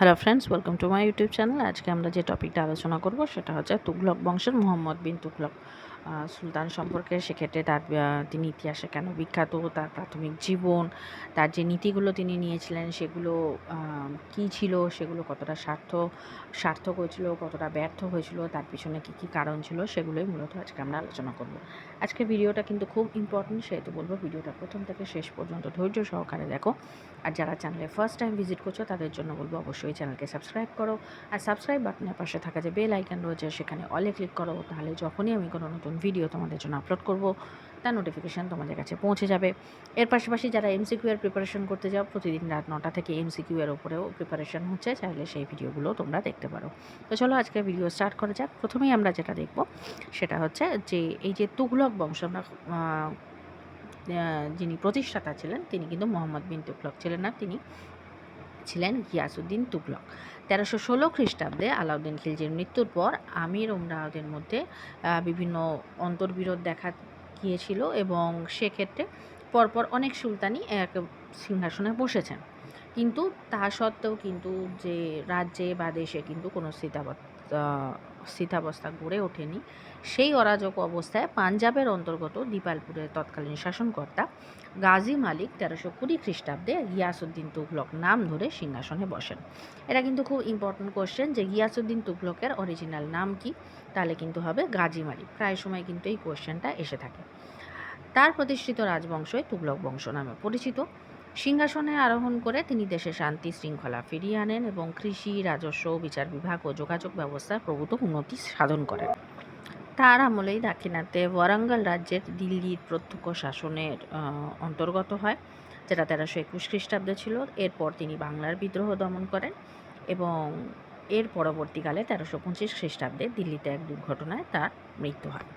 Hello friends, welcome to my YouTube channel. আজকে আমরা যে টপিকটা আলোচনা করব সেটা হচ্ছে তুঘলক বংশের মুহাম্মদ বিন তুঘলক সুলতান সম্পর্কে। সেক্ষেত্রে তিনি ইতিহাসে কেন বিখ্যাত, তার প্রাথমিক জীবন, তার যে নীতিগুলো তিনি নিয়েছিলেন সেগুলো কী ছিল, সেগুলো কতটা সার্থক হয়েছিল, কতটা ব্যর্থ হয়েছিল, তার পিছনে কী কী কারণ ছিল, সেগুলোই মূলত আজকে আমরা আলোচনা করব। আজকে ভিডিওটা কিন্তু খুব ইম্পর্টেন্ট, সেহেতু বলবো ভিডিওটা প্রথম থেকে শেষ পর্যন্ত ধৈর্য সহকারে দেখো। আর যারা চ্যানেলে ফার্স্ট টাইম ভিজিট করছো তাদের জন্য বলবো অবশ্যই চ্যানেলকে সাবস্ক্রাইব করো, আর সাবস্ক্রাইব বাটনের পাশে থাকা যে বেল আইকন রয়েছে সেখানে অলে ক্লিক করো। তাহলে যখনই আমি কোনো নতুন ভিডিও তোমাদের জন্য আপলোড করব তার নোটিফিকেশান তোমাদের কাছে পৌঁছে যাবে। এর পাশাপাশি যারা এমসিকিউ এর প্রিপারেশন করতে যাও, প্রতিদিন রাত 9টা থেকে এমসিকিউ এর উপরেও প্রিপারেশন হচ্ছে, চাইলে সেই ভিডিওগুলো তোমরা দেখতে পারো। তো চলো আজকে ভিডিও স্টার্ট করা যাক। প্রথমেই আমরা যেটা দেখব সেটা হচ্ছে যে এই যে তুঘলক বংশ, আমরা যিনি প্রতিষ্ঠাতা ছিলেন তিনি কিন্তু মোহাম্মদ বিন তুঘলক ছিলেন না, তিনি ছিলেন গিয়াসউদ্দিন তুঘলক। 1316 খ্রিস্টাব্দে আলাউদ্দিন খিলজির মৃত্যুর পর আমির উমরাওদের মধ্যে বিভিন্ন অন্তর্বিরোধ দেখা গিয়েছিল এবং সেক্ষেত্রে পরপর অনেক সুলতানি এক সিংহাসনে বসেছেন। কিন্তু তা সত্ত্বেও কিন্তু যে রাজ্যে বা দেশে কিন্তু কোনো স্থিতাবস্থা গড়ে ওঠেনি। সেই অরাজক অবস্থায় পাঞ্জাবের অন্তর্গত দিপালপুরের তৎকালীন শাসনকর্তা গাজী মালিক 1320 খ্রিস্টাব্দে গিয়াসউদ্দিন তুঘলক নাম ধরে সিংহাসনে বসেন। এটা কিন্তু খুব ইম্পর্টেন্ট কোশ্চেন যে গিয়াসউদ্দিন তুঘলকের অরিজিনাল নাম কি, তাহলে কিন্তু হবে গাজী মালিক। প্রায় সময় কিন্তু এই কোশ্চেনটা এসে থাকে। তার প্রতিষ্ঠিত রাজবংশই তুঘলক বংশ নামে পরিচিত। সিংহাসনে আরোহণ করে তিনি দেশে শান্তি শৃঙ্খলা ফিরিয়ে আনেন এবং কৃষি, রাজস্ব, বিচার বিভাগ ও যোগাযোগ ব্যবস্থার প্রভূত উন্নতি সাধন করেন। তার আমলেই দাক্ষিণাত্যে ওয়ারাঙ্গল রাজ্যের দিল্লির প্রত্যক্ষ শাসনের অন্তর্গত হয়, যেটা 1321 খ্রিস্টাব্দে ছিল। এরপর তিনি বাংলার বিদ্রোহ দমন করেন এবং এর পরবর্তীকালে 1325 খ্রিস্টাব্দে দিল্লিতে এক দুর্ঘটনায় তার মৃত্যু হয়।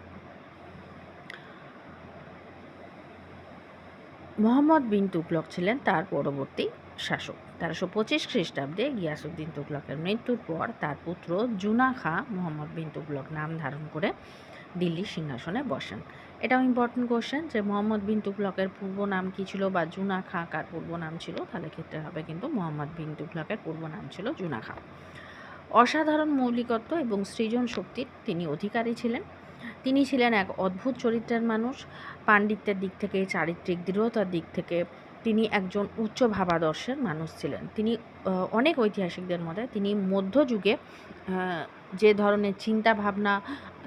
মোহাম্মদ বিন তুঘলক ছিলেন তার পরবর্তী শাসক। 1325 খ্রিস্টাব্দে গিয়াসউদ্দিন তুঘলকের মৃত্যুর পর তার পুত্র জুনা খাঁ মোহাম্মদ বিন তুঘলক নাম ধারণ করে দিল্লির সিংহাসনে বসেন। এটাও ইম্পর্টেন্ট কোশ্চেন যে মোহাম্মদ বিন তুঘলকের পূর্ব নাম কী ছিল বা জুনা খাঁ কার পূর্ব নাম ছিল, তাহলে ক্ষেত্রে হবে কিন্তু মোহাম্মদ বিন তুঘলকের পূর্ব নাম ছিল জুনা খাঁ। অসাধারণ মৌলিকত্ব এবং সৃজন শক্তির তিনি অধিকারী ছিলেন। তিনি ছিলেন এক অদ্ভুত চরিত্রের মানুষ। পাণ্ডিত্যের দিক থেকে, চারিত্রিক দৃঢ়তার দিক থেকে তিনি একজন উচ্চ ভাবাদর্শের মানুষ ছিলেন। তিনি অনেক ঐতিহাসিকদের মতে তিনি মধ্যযুগে যে ধরনের চিন্তা ভাবনা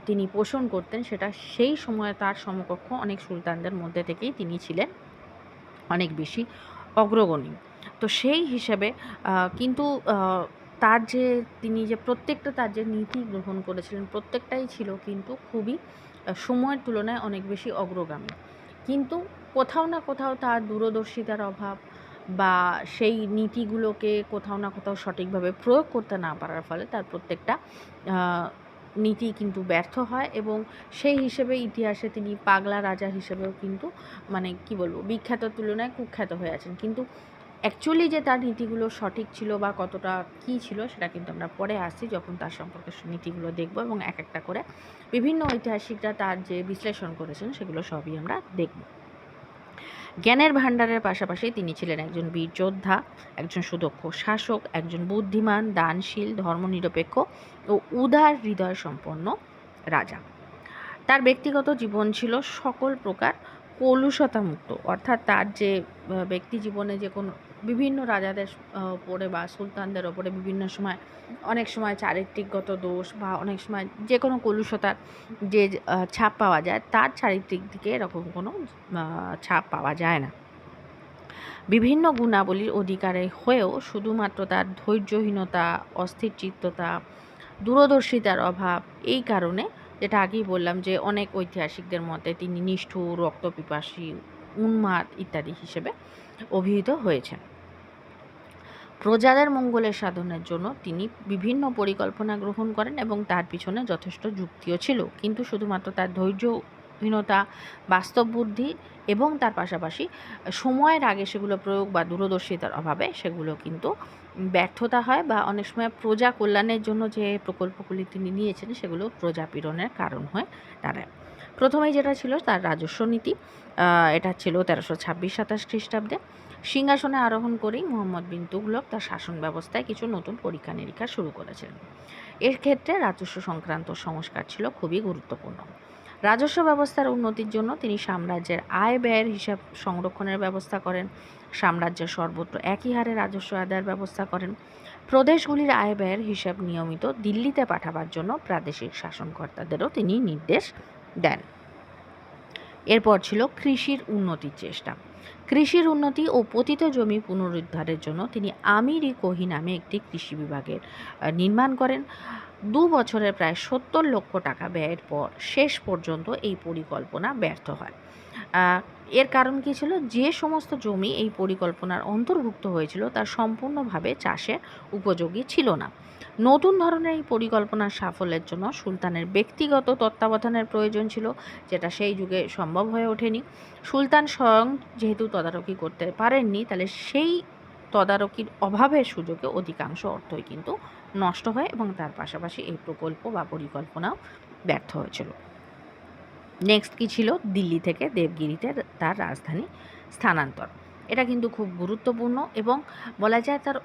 তিনি পোষণ করতেন সেটা সেই সময়ে তার সমকক্ষ অনেক সুলতানদের মধ্যে থেকেই তিনি ছিলেন অনেক বেশি অগ্রগণ্য। তো সেই হিসেবে কিন্তু তিনি যে প্রত্যেকটা তার যে নীতি গ্রহণ করেছিলেন প্রত্যেকটাই ছিল কিন্তু খুবই সময়ের তুলনায় অনেক বেশি অগ্রগামী। কিন্তু কোথাও না কোথাও তার দূরদর্শিতার অভাব বা সেই নীতিগুলোকে কোথাও না কোথাও সঠিকভাবে প্রয়োগ করতে না পারার ফলে তার প্রত্যেকটা নীতি কিন্তু ব্যর্থ হয় এবং সেই হিসেবে ইতিহাসে তিনি পাগলা রাজা হিসেবেও কিন্তু কি বলবো, বিখ্যাত তুলনায় কুখ্যাত হয়ে আছেন। কিন্তু অ্যাকচুয়ালি যে তার নীতিগুলো সঠিক ছিল বা কতটা কী ছিল সেটা কিন্তু আমরা পরে আসছি, যখন তার সম্পর্কে নীতিগুলো দেখব এবং এক একটা করে বিভিন্ন ঐতিহাসিকরা তার যে বিশ্লেষণ করেছেন সেগুলো সবই আমরা দেখব। জ্ঞানের ভাণ্ডারের পাশাপাশি তিনি ছিলেন একজন বীর যোদ্ধা, একজন সুদক্ষ শাসক, একজন বুদ্ধিমান, দানশীল, ধর্মনিরপেক্ষ ও উদার হৃদয় সম্পন্ন রাজা। তার ব্যক্তিগত জীবন ছিল সকল প্রকার কলুষতামুক্ত, অর্থাৎ তার যে ব্যক্তি জীবনে যে কোনো বিভিন্ন রাজাদের ওপরে বা সুলতানদের ওপরে বিভিন্ন সময় অনেক সময় চারিত্রিকগত দোষ বা অনেক সময় যে কোনো কলুষতার যে ছাপ পাওয়া যায়, তার চারিত্রিক দিকে এরকম কোনো ছাপ পাওয়া যায় না। বিভিন্ন গুণাবলীর অধিকারী হয়েও শুধুমাত্র তার ধৈর্যহীনতা, অস্থিরচিত্ততা, দূরদর্শিতার অভাব, এই কারণে যেটা আগেই বললাম যে অনেক ঐতিহাসিকদের মতে তিনি নিষ্ঠুর, রক্তপিপাসী, উন্মাদ ইত্যাদি হিসেবে অভিহিত হয়েছেন। প্রজাদের মঙ্গলের সাধনের জন্য তিনি বিভিন্ন পরিকল্পনা গ্রহণ করেন এবং তার পিছনে যথেষ্ট যুক্তিও ছিল, কিন্তু শুধুমাত্র তার ধৈর্যহীনতা, বাস্তব বুদ্ধি এবং তার পাশাপাশি সময়ের আগে সেগুলো প্রয়োগ বা দূরদর্শিতার অভাবে সেগুলো কিন্তু ব্যর্থতা হয় বা অনেক সময় প্রজা কল্যাণের জন্য যে প্রকল্পগুলি তিনি নিয়েছেন সেগুলো প্রজাপীড়নের কারণ হয়ে দাঁড়ায়। প্রথমেই যেটা ছিল তার রাজস্ব নীতি, এটা ছিল 1326-27 খ্রিস্টাব্দে। সিংহাসনে আরোহণ করেই মুহাম্মদ বিন তুগলক তার শাসন ব্যবস্থায় কিছু নতুন পরীক্ষা নিরীক্ষা শুরু করেছিলেন। এর ক্ষেত্রে রাজস্ব সংক্রান্ত সংস্কার ছিল খুবই গুরুত্বপূর্ণ। রাজস্ব ব্যবস্থার উন্নতির জন্য তিনি সাম্রাজ্যের আয় ব্যয়ের হিসাব সংরক্ষণের ব্যবস্থা করেন, সাম্রাজ্যের সর্বত্র একই হারে রাজস্ব আদায়ের ব্যবস্থা করেন, প্রদেশগুলির আয় ব্যয়ের হিসাব নিয়মিত দিল্লিতে পাঠাবার জন্য প্রাদেশিক শাসনকর্তাদেরও তিনি নির্দেশ দেন। এরপর ছিল কৃষির উন্নতির চেষ্টা। কৃষির উন্নতি ও পতিত জমি পুনরুদ্ধারের জন্য তিনি আমির-ই-কোহি নামে একটি কৃষি বিভাগের নির্মাণ করেন। 2 বছরের প্রায় 70 লক্ষ টাকা ব্যয়ের পর শেষ পর্যন্ত এই পরিকল্পনা ব্যর্থ হয়। এর কারণ কী ছিল? যে সমস্ত জমি এই পরিকল্পনার অন্তর্ভুক্ত হয়েছিল তা সম্পূর্ণভাবে চাষের উপযোগী ছিল না। নতুন ধরনের এই পরিকল্পনার সাফল্যের জন্য সুলতানের ব্যক্তিগত তত্ত্বাবধানের প্রয়োজন ছিল, যেটা সেই যুগে সম্ভব হয়ে ওঠেনি। সুলতান স্বয়ং যেহেতু তদারকি করতে পারেননি, তাহলে সেই তদারকির অভাবের সুযোগে অধিকাংশ অর্থই কিন্তু নষ্ট হয় এবং তার পাশাপাশি এই প্রকল্প বা পরিকল্পনাও ব্যর্থ হয়েছিল। নেক্সট কী ছিল? দিল্লি থেকে দেবগিরিতে তার রাজধানী স্থানান্তর। এটা কিন্তু খুব গুরুত্বপূর্ণ এবং বলা যায় তার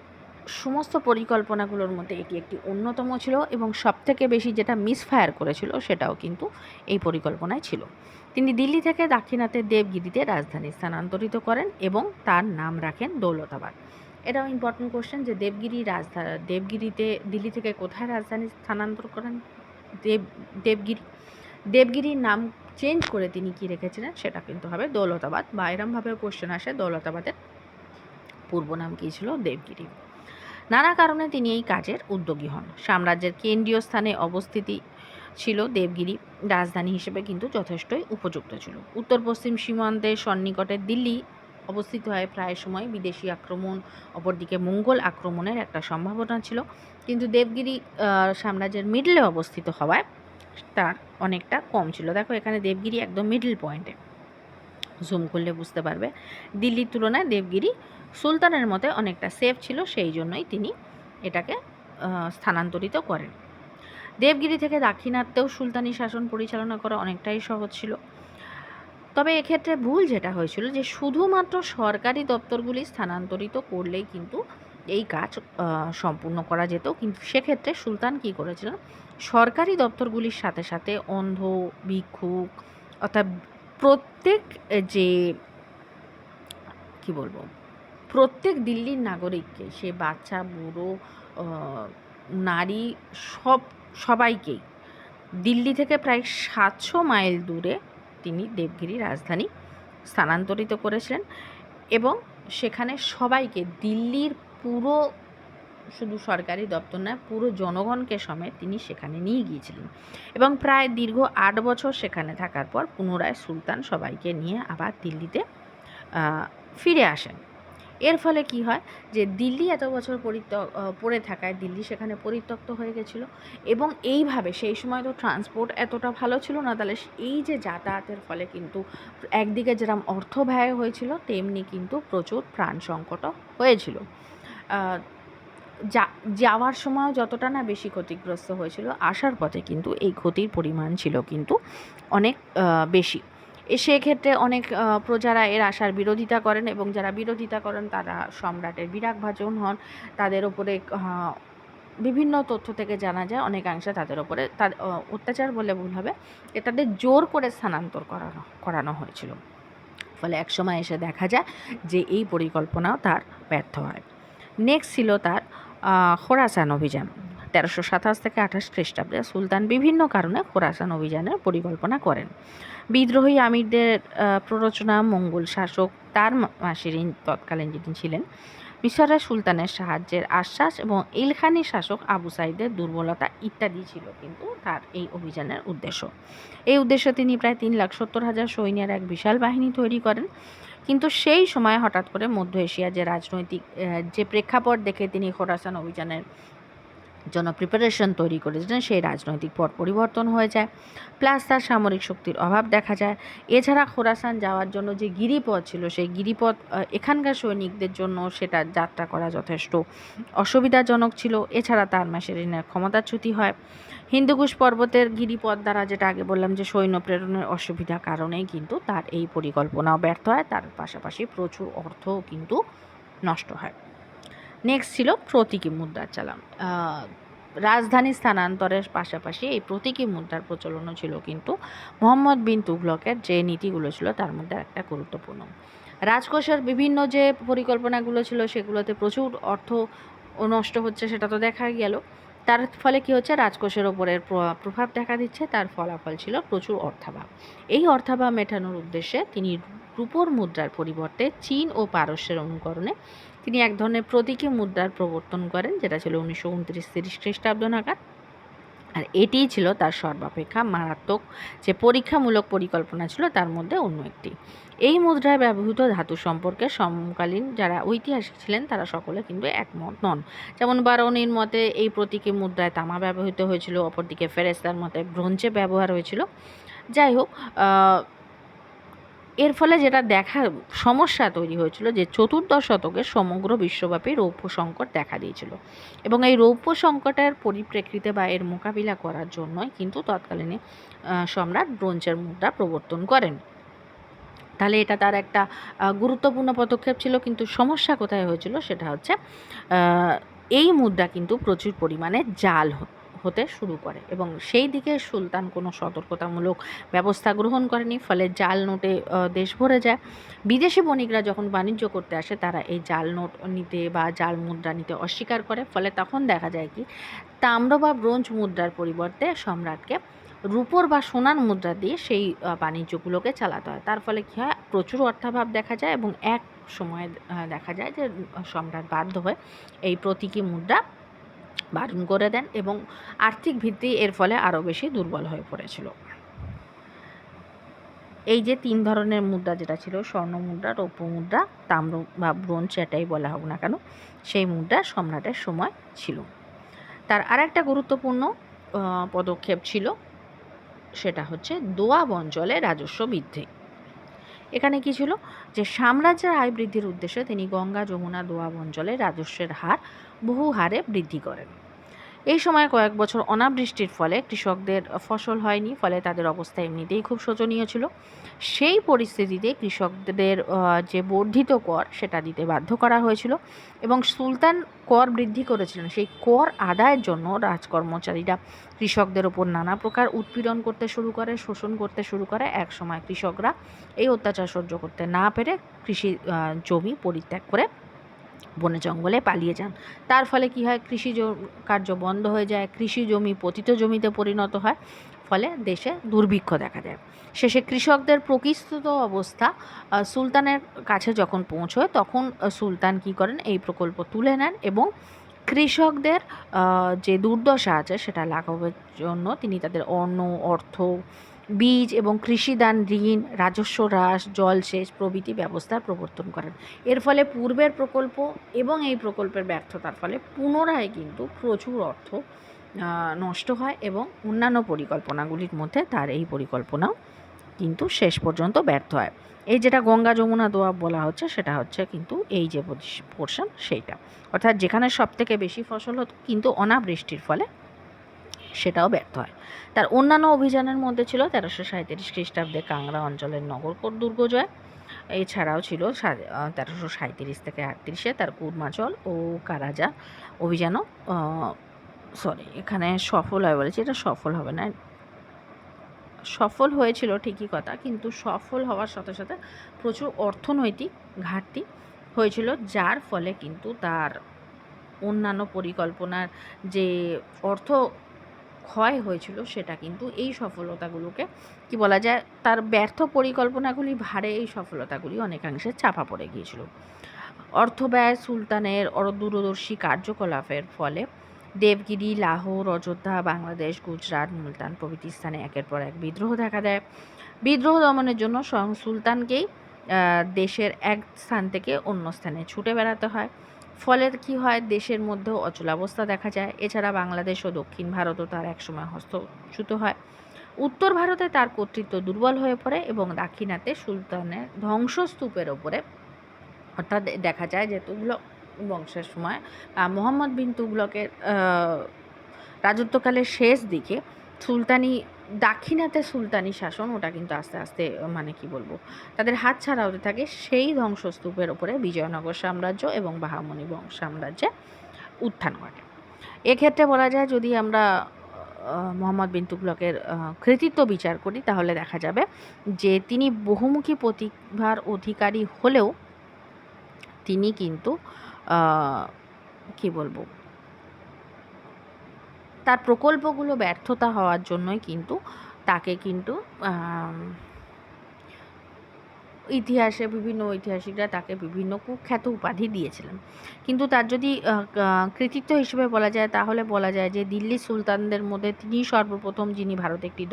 সমস্ত পরিকল্পনাগুলোর মধ্যে এটি একটি অন্যতম ছিল এবং সবথেকে বেশি যেটা মিসফায়ার করেছিল সেটাও কিন্তু এই পরিকল্পনায় ছিল। তিনি দিল্লি থেকে দাক্ষিণাত্যের দেবগিরিতে রাজধানী স্থানান্তরিত করেন এবং তার নাম রাখেন দৌলতাবাদ। এটাও ইম্পর্টেন্ট কোশ্চেন যে দেবগিরিতে দিল্লি থেকে কোথায় রাজধানী স্থানান্তর করেন? দেবগিরির নাম চেঞ্জ করে তিনি কি রেখেছিলেন সেটা কিন্তু হবে দৌলতাবাদ, বা এরমভাবে কোশ্চেন আসে দৌলতাবাদের পূর্ব নাম কী ছিল? দেবগিরি। নানা কারণে তিনি এই কাজের উদ্যোগী হন। সাম্রাজ্যের কেন্দ্রীয় স্থানে অবস্থিতি ছিল দেবগিরি রাজধানী হিসেবে কিন্তু যথেষ্টই উপযুক্ত ছিল। উত্তর পশ্চিম সীমান্তে সন্নিকটে দিল্লি অবস্থিত হয় প্রায় সময় বিদেশি আক্রমণ, অপরদিকে মঙ্গল আক্রমণের একটা সম্ভাবনা ছিল, কিন্তু দেবগিরি সাম্রাজ্যের মিডলে অবস্থিত হওয়ায় তার অনেকটা কম ছিল। দেখো এখানে দেবগিরি একদম মিডল পয়েন্টে, জুম করলে বুঝতে পারবে। দিল্লির তুলনায় দেবগিরি সুলতানের মতে অনেকটা সেফ ছিল, সেই জন্যই তিনি এটাকে স্থানান্তরিত করেন। দেবগিরি থেকে দাক্ষিণাত্যেও সুলতানি শাসন পরিচালনা করা অনেকটাই সহজ ছিল। তবে এক্ষেত্রে ভুল যেটা হয়েছিল যে শুধুমাত্র সরকারি দপ্তরগুলি স্থানান্তরিত করলেই কিন্তু এই কাজ সম্পূর্ণ করা যেত, কিন্তু সেক্ষেত্রে সুলতান কী করেছিলেন? সরকারি দপ্তরগুলির সাথে সাথে অন্ধ, ভিক্ষুক, অর্থাৎ প্রত্যেক প্রত্যেক দিল্লির নাগরিককে, সে বাচ্চা, বুড়ো, নারী, সবাইকেই দিল্লি থেকে প্রায় 700 মাইল দূরে তিনি দেবগিরি রাজধানী স্থানান্তরিত করেছিলেন এবং সেখানে সবাইকে, দিল্লির পুরো, শুধু সরকারি দপ্তর নয়, পুরো জনগণকে সমেত তিনি সেখানে নিয়ে গিয়েছিলেন এবং প্রায় দীর্ঘ 8 বছর সেখানে থাকার পর পুনরায় সুলতান সবাইকে নিয়ে আবার দিল্লিতে ফিরে আসেন। এর ফলে কি হয় যে দিল্লি এত বছর পড়ে থাকায় দিল্লি সেখানে পরিত্যক্ত হয়ে গেছিলো এবং এইভাবে সেই সময় তো ট্রান্সপোর্ট এতটা ভালো ছিল না, তাহলে এই যে যাতায়াতের ফলে কিন্তু একদিকে যেরকম অর্থ ব্যয় হয়েছিল তেমনি কিন্তু প্রচুর প্রাণ সংকটও হয়েছিল। যাওয়ার সময় যতটা না বেশি ক্ষতিগ্রস্ত হয়েছিল, আসার পথে কিন্তু এই ক্ষতির পরিমাণ ছিল কিন্তু অনেক বেশি। সেক্ষেত্রে অনেক প্রজারা এর আশার বিরোধিতা করেন এবং যারা বিরোধিতা করেন তারা সম্রাটের বিরাগভাজন হন। তাদের ওপরে বিভিন্ন তথ্য থেকে জানা যায় অনেকাংশে তাদের ওপরে অত্যাচার বলে ভুল হবে, তাদের জোর করে স্থানান্তর করানো হয়েছিল। ফলে একসময় এসে দেখা যায় যে এই পরিকল্পনাও তার ব্যর্থ হয়। নেক্সট ছিল তার খোরাসান অভিযান। 1327 থেকে 28 খ্রিস্টাব্দে সুলতান বিভিন্ন কারণে খোরাসান অভিযানের পরিকল্পনা করেন। বিদ্রোহী আমিরদের প্ররোচনা, মঙ্গল শাসক তার মাসিরিন তৎকালীন যিনি ছিলেন, মিশরের সুলতানের সাহায্যের আশ্বাস এবং ইলখানি শাসক আবু সাইদের দুর্বলতা ইত্যাদি ছিল কিন্তু তার এই অভিযানের উদ্দেশ্য। এই উদ্দেশ্যে তিনি প্রায় 3,70,000 সৈন্যের এক বিশাল বাহিনী তৈরি করেন। কিন্তু সেই সময় হঠাৎ করে মধ্য এশিয়ার যে রাজনৈতিক যে প্রেক্ষাপট দেখে তিনি খোরাসান অভিযানের জন্য প্রিপারেশন তৈরি করেছিলেন, সেই রাজনৈতিক পট পরিবর্তন হয়ে যায়, প্লাস তার সামরিক শক্তির অভাব দেখা যায়। এছাড়া খোরাসান যাওয়ার জন্য যে গিরিপথ ছিল, সেই গিরিপথ এখানকার সৈনিকদের জন্য সেটা যাত্রা করা যথেষ্ট অসুবিধাজনক ছিল। এছাড়া তারমাসেরিনের ক্ষমতাচ্যুতি হয়। হিন্দুকুশ পর্বতের গিরিপথ দ্বারা, যেটা আগে বললাম যে সৈন্য প্রেরণের অসুবিধার কারণেই কিন্তু তার এই পরিকল্পনাও ব্যর্থ হয়। তার পাশাপাশি প্রচুর অর্থও কিন্তু নষ্ট হয়। নেক্সট ছিল প্রতীকী মুদ্রার চালান। রাজধানী স্থানান্তরের পাশাপাশি এই প্রতীকী মুদ্রার প্রচলনও ছিল কিন্তু মুহাম্মদ বিন তুগলকের যে নীতিগুলো ছিল তার মধ্যে একটা গুরুত্বপূর্ণ। রাজকোষের বিভিন্ন যে পরিকল্পনাগুলো ছিল সেগুলোতে প্রচুর অর্থ নষ্ট হচ্ছে, সেটা তো দেখা গেল। তার ফলে কি হচ্ছে, রাজকোষের ওপরের প্রভাব দেখা দিচ্ছে। তার ফলাফল ছিল প্রচুর অর্থাভাব। এই অর্থাভাব মেটানোর উদ্দেশ্যে তিনি রূপোর মুদ্রার পরিবর্তে চীন ও পারস্যের অনুকরণে তিনি এক ধরনের প্রতীকী মুদ্রার প্রবর্তন করেন, যেটা ছিল 1929-30 খ্রিস্টাব্দ নাগাদ। আর এটিই ছিল তার সর্বাপেক্ষা মারাত্মক যে পরীক্ষামূলক পরিকল্পনা ছিল তার মধ্যে অন্য একটি। এই মুদ্রায় ব্যবহৃত ধাতু সম্পর্কে সমকালীন যারা ঐতিহাসিক ছিলেন তারা সকলে কিন্তু একমত নন। যেমন বারৌনির মতে এই প্রতীকী মুদ্রায় তামা ব্যবহৃত হয়েছিল, অপরদিকে ফেরেস্তার মতে ব্রোঞ্জে ব্যবহার হয়েছিল। যাই হোক, এর ফলে যেটা সমস্যা তৈরি হয়েছিল যে চতুর্দশ শতকে সমগ্র বিশ্বব্যাপী রৌপ্য সংকট দেখা দিয়েছিল, এবং এই রৌপ্য সংকটের পরিপ্রেক্ষিতে বা এর মোকাবিলা করার জন্যই কিন্তু তৎকালীন সম্রাট ব্রোঞ্জের মুদ্রা প্রবর্তন করেন। তাহলে এটা তার একটা গুরুত্বপূর্ণ পদক্ষেপ ছিল। কিন্তু সমস্যা কোথায় হয়েছিল সেটা হচ্ছে এই মুদ্রা কিন্তু প্রচুর পরিমাণে জাল হতে শুরু করে, এবং সেই দিকে সুলতান কোনো সতর্কতামূলক ব্যবস্থা গ্রহণ করেনি। ফলে জাল নোটে দেশ ভরে যায়। বিদেশি বণিকরা যখন বাণিজ্য করতে আসে তারা এই জাল নোট নিতে বা জাল মুদ্রা নিতে অস্বীকার করে। ফলে তখন দেখা যায় কি, তাম্র বা ব্রোঞ্জ মুদ্রার পরিবর্তে সম্রাটকে রূপোর বা সোনার মুদ্রা দিয়ে সেই বাণিজ্যগুলোকে চালাতে হয়। তার ফলে কী হয়, প্রচুর অর্থাভাব দেখা যায়, এবং এক সময় দেখা যায় যে সম্রাট বাধ্য হয়ে এই প্রতীকী মুদ্রা বারণ করে দেন, এবং আর্থিক ভিত্তি এর ফলে আরও বেশি দুর্বল হয়ে পড়েছিল। এই যে তিন ধরনের মুদ্রা যেটা ছিল, স্বর্ণ মুদ্রা, রৌপ্য মুদ্রা, তাম্র বা ব্রোঞ্জ, এটাই বলা হোক না কেন, সেই মুদ্রা সম্রাটের সময় ছিল। তার আরেকটা গুরুত্বপূর্ণ পদক্ষেপ ছিল, সেটা হচ্ছে দোয়াব অঞ্চলে রাজস্ব বৃদ্ধি। এখানে কি ছিল, যে সাম্রাজ্যের আয় বৃদ্ধির উদ্দেশ্যে তিনি গঙ্গা, যমুনা, দোয়াব অঞ্চলে রাজস্বের হার বহু হারে বৃদ্ধি করেন। এই সময় কয়েক বছর অনাবৃষ্টির ফলে কৃষকদের ফসল হয়নি, ফলে তাদের অবস্থা এমনিতেই খুব শোচনীয় ছিল। সেই পরিস্থিতিতে কৃষকদের যে বর্ধিত কর সেটা দিতে বাধ্য করা হয়েছিল, এবং সুলতান কর বৃদ্ধি করেছিলেন। সেই কর আদায়ের জন্য রাজকর্মচারীরা কৃষকদের ওপর নানা প্রকার উৎপীড়ন করতে শুরু করে, শোষণ করতে শুরু করে। এক সময় কৃষকরা এই অত্যাচার সহ্য করতে না পেরে কৃষি জমি পরিত্যাগ করে বনে জঙ্গলে পালিয়ে যান। তার ফলে কি হয়, কৃষি কার্য বন্ধ হয়ে যায়, কৃষি জমি পতিত জমিতে পরিণত হয়, ফলে দেশে দুর্ভিক্ষ দেখা দেয়। শেষে কৃষকদের প্রকৃত অবস্থা সুলতানের কাছে যখন পৌঁছয়, তখন সুলতান কি করেন, এই প্রকল্প তুলে নেন, এবং কৃষকদের যে দুর্দশা আছে সেটা লাঘবের জন্য তিনি তাদের অন্ন, অর্থ, বীজ এবং কৃষিদান, ঋণ, রাজস্ব হ্রাস, জলসেচ প্রভৃতি ব্যবস্থার প্রবর্তন করেন। এর ফলে পূর্বের প্রকল্প এবং এই প্রকল্পের ব্যর্থতার ফলে পুনরায় কিন্তু প্রচুর অর্থ নষ্ট হয়, এবং অন্যান্য পরিকল্পনাগুলির মধ্যে তার এই পরিকল্পনাও কিন্তু শেষ পর্যন্ত ব্যর্থ হয়। এই যেটা গঙ্গা, যমুনা, দোয়াব বলা হচ্ছে, সেটা হচ্ছে কিন্তু এই যে পোর্শন সেইটা, অর্থাৎ যেখানে সবথেকে বেশি ফসল হতো কিন্তু অনাবৃষ্টির ফলে সেটাও ব্যর্থ হয়। তার অন্যান্য অভিযানের মধ্যে ছিল 1337 খ্রিস্টাব্দে কাংড়া অঞ্চলের নগরকোট দুর্গ জয়। এছাড়াও ছিল 1337 থেকে 38-এ তার কুর্মাচল ও কারাজা অভিযানও এখানে সফল হয় বলেছি, এটা সফল হবে না, সফল হয়েছিল ঠিকই কথা, কিন্তু সফল হওয়ার সাথে সাথে প্রচুর অর্থনৈতিক ঘাটতি হয়েছিল, যার ফলে কিন্তু তার অন্যান্য পরিকল্পনার যে অর্থ ক্ষয় হয়েছিল সেটা কিন্তু এই সফলতাগুলোকে কি বলা যায়, তার ব্যর্থ পরিকল্পনাগুলি ভারে এই সফলতাগুলি অনেকাংশে চাপা পড়ে গিয়েছিল। অর্থ ব্যয়, সুলতানের দূরদর্শী কার্যকলাপের ফলে দেবগিরি, লাহোর, অযোধ্যা, বাংলাদেশ, গুজরাট, মুলতান প্রভৃতি স্থানে একের পর এক বিদ্রোহ দেখা দেয়। বিদ্রোহ দমনের জন্য স্বয়ং সুলতানকেই দেশের এক স্থান থেকে অন্য স্থানে ছুটে বেড়াতে হয়। ফলে কি হয়, দেশের মধ্যেও অচলাবস্থা দেখা যায়। এছাড়া বাংলাদেশ ও দক্ষিণ ভারতও তার একসময় হস্তচ্যুত হয়। উত্তর ভারতে তার কর্তৃত্ব দুর্বল হয়ে পড়ে এবং দাক্ষিণাত্যে সুলতানের ধ্বংসস্তূপের ওপরে, অর্থাৎ দেখা যায় যে তুগলক বংশের সময় মুহাম্মদ বিন তুগলকের রাজত্বকালের শেষ দিকে দাক্ষিণাত্যে সুলতানি শাসন, ওটা কিন্তু আস্তে আস্তে মানে কি বলবো, তাদের হাত ছাড়া হতে থাকে। সেই ধ্বংসস্তূপের ওপরে বিজয়নগর সাম্রাজ্য এবং বাহামনি সাম্রাজ্যে উত্থান ঘটে। এক্ষেত্রে বলা যায়, যদি আমরা মুহাম্মদ বিন তুগলকের কৃতিত্ব বিচার করি, তাহলে দেখা যাবে যে তিনি বহুমুখী প্রতিভার অধিকারী হলেও তিনি কিন্তু কি বলবো, তার প্রকল্পগুলো ব্যর্থতা হওয়ার জন্যই কিন্তু তাকে কিন্তু ইতিহাসে বিভিন্ন ঐতিহাসিকরা তাকে বিভিন্ন কুখ্যাত উপাধি দিয়েছিলেন। কিন্তু তার যদি কৃতিত্ব হিসেবে বলা যায়, তাহলে বলা যায় যে দিল্লি সুলতানদের মধ্যে তিনি সর্বপ্রথম, যিনি ভারতে একটি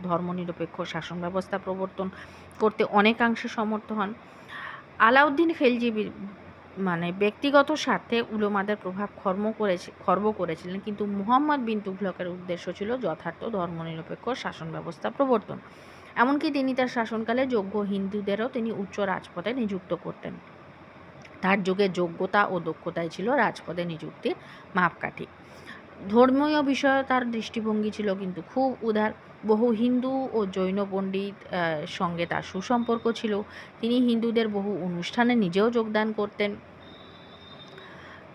ধর্মনিরপেক্ষ শাসন ব্যবস্থা প্রবর্তন করতে অনেকাংশে সমর্থ হন। আলাউদ্দিন খিলজি মানে ব্যক্তিগত স্বার্থে উলামাদের প্রভাব খর্ব করেছিলেন, কিন্তু মুহাম্মদ বিন তুগলকের উদ্দেশ্য ছিল যথার্থ ধর্মনিরপেক্ষ শাসন ব্যবস্থা প্রবর্তন। এমনকি তিনি তার শাসনকালে যোগ্য হিন্দুদেরও তিনি উচ্চ রাজপদে নিযুক্ত করতেন। তার যুগে যোগ্যতা ও দক্ষতাই ছিল রাজপদে নিযুক্তির মাপকাঠি। ধর্মীয় বিষয়ে তার দৃষ্টিভঙ্গি ছিল কিন্তু খুব উদার। বহু হিন্দু ও জৈন পণ্ডিত সঙ্গে তার সুসম্পর্ক ছিল। তিনি হিন্দুদের বহু অনুষ্ঠানে নিজেও যোগদান করতেন।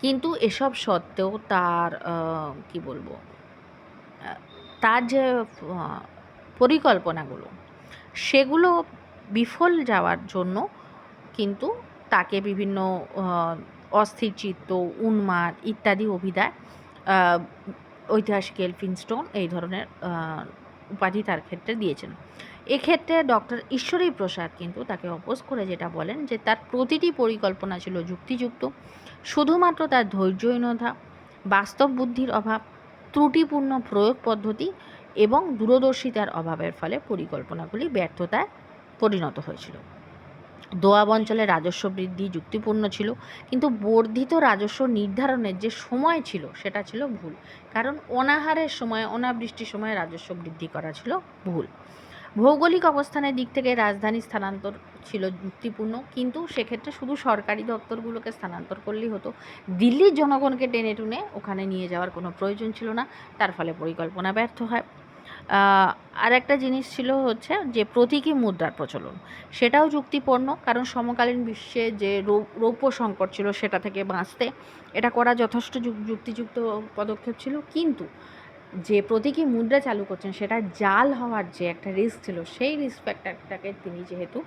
কিন্তু এসব সত্ত্বেও তার কি বলবো, তার যে পরিকল্পনাগুলো, সেগুলো বিফল যাওয়ার জন্য কিন্তু তাকে বিভিন্ন অস্থিরচিত্ত, উন্মাদ ইত্যাদি অভিধায় ঐতিহাসিক এলফিনস্টোন এই ধরনের উপাধি তার ক্ষেত্রে দিয়েছেন। এক্ষেত্রে ডক্টর ঈশ্বরী প্রসাদ কিন্তু তাকে অপোজ করে যেটা বলেন যে তার প্রতিটি পরিকল্পনা ছিল যুক্তিযুক্ত, শুধুমাত্র তার ধৈর্যহীনতা, বাস্তব বুদ্ধির অভাব, ত্রুটিপূর্ণ প্রয়োগ পদ্ধতি এবং দূরদর্শিতার অভাবের ফলে পরিকল্পনাগুলি ব্যর্থতায় পরিণত হয়েছিল। দোয়াব অঞ্চলে রাজস্ব বৃদ্ধি যুক্তিপূর্ণ ছিল, কিন্তু বর্ধিত রাজস্ব নির্ধারণের যে সময় ছিল সেটা ছিল ভুল, কারণ অনাহারের সময়, অনাবৃষ্টির সময় রাজস্ব বৃদ্ধি করা ছিল ভুল। ভৌগোলিক অবস্থানের দিক থেকে রাজধানী স্থানান্তর ছিল যুক্তিপূর্ণ, কিন্তু সেক্ষেত্রে শুধু সরকারি দপ্তরগুলোকে স্থানান্তর করলেই হতো, দিল্লির জনগণকে টেনে টুনে ওখানে নিয়ে যাওয়ার কোনো প্রয়োজন ছিল না। তার ফলে পরিকল্পনা ব্যর্থ হয়। আর একটা জিনিস ছিল হচ্ছে যে প্রতীকী মুদ্রার প্রচলন, সেটাও যুক্তিপূর্ণ, কারণ সমকালীন বিশ্বে যে রৌপ্য সংকট ছিল সেটা থেকে বাঁচতে এটা করা যথেষ্ট যুক্তিযুক্ত পদক্ষেপ ছিল। কিন্তু যে প্রতীকী মুদ্রা চালু করছেন সেটা জাল হওয়ার যে একটা রিস্ক ছিল, সেই রিস্ক ফ্যাক্টরটাকে তিনি যেহেতু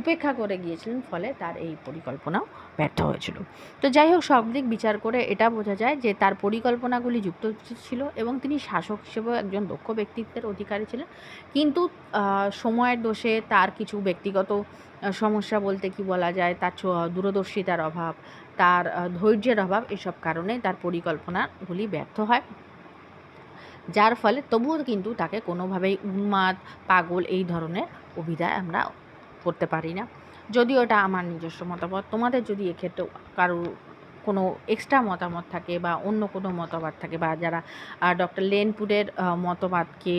উপেক্ষা করে গিয়েছিলেন, ফলে তার এই পরিকল্পনাও ব্যর্থ হয়েছিল। তো যাই হোক, সব দিক বিচার করে এটা বোঝা যায় যে তার পরিকল্পনাগুলি যুক্ত ছিল এবং তিনি শাসক হিসেবেও একজন দক্ষ ব্যক্তিত্বের অধিকারী ছিলেন। কিন্তু সময়ের দোষে তার কিছু ব্যক্তিগত সমস্যা বলতে কি বলা যায়, তার দূরদর্শিতার অভাব, তার ধৈর্যের অভাব, এসব কারণে তার পরিকল্পনাগুলি ব্যর্থ হয়, যার ফলে তবুও কিন্তু তাকে কোনোভাবেই উন্মাদ, পাগল এই ধরনের অভিধায় আমরা করতে পারি না। যদিও এটা আমার নিজস্ব মতামত। তোমাদের যদি এক্ষেত্রে কারোর কোনো এক্সট্রা মতামত থাকে বা অন্য কোনো মতবাদ থাকে, বা যারা ডক্টর লেনপুরের মতবাদকে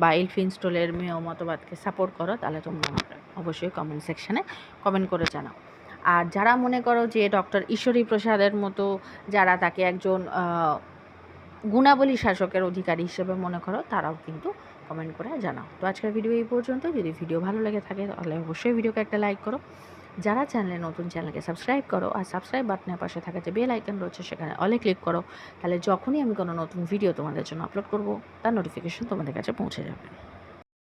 বা এলফিনস্টোনের মতবাদকে সাপোর্ট করো, তাহলে তোমরা আমাকে অবশ্যই কমেন্ট সেকশানে কমেন্ট করে জানাও। আর যারা মনে করো যে ডক্টর ঈশ্বরী প্রসাদের মতো, যারা তাকে একজন গুণাবলী শাসকের অধিকারী হিসেবে মনে করো, তারাও কিন্তু কমেন্ট করে জানাও। তো আজকের ভিডিও এই পর্যন্ত। যদি ভিডিও ভালো লেগে থাকে তাহলে অবশ্যই ভিডিওকে একটা লাইক করো। যারা চ্যানেলে নতুন, চ্যানেলকে সাবস্ক্রাইব করো, আর সাবস্ক্রাইব বাটনের পাশে থাকা যে বেল আইকন রয়েছে সেখানে অলে ক্লিক করো, তাহলে যখনই আমি কোনো নতুন ভিডিও তোমাদের জন্য আপলোড করব তার নোটিফিকেশন তোমাদের কাছে পৌঁছে যাবে।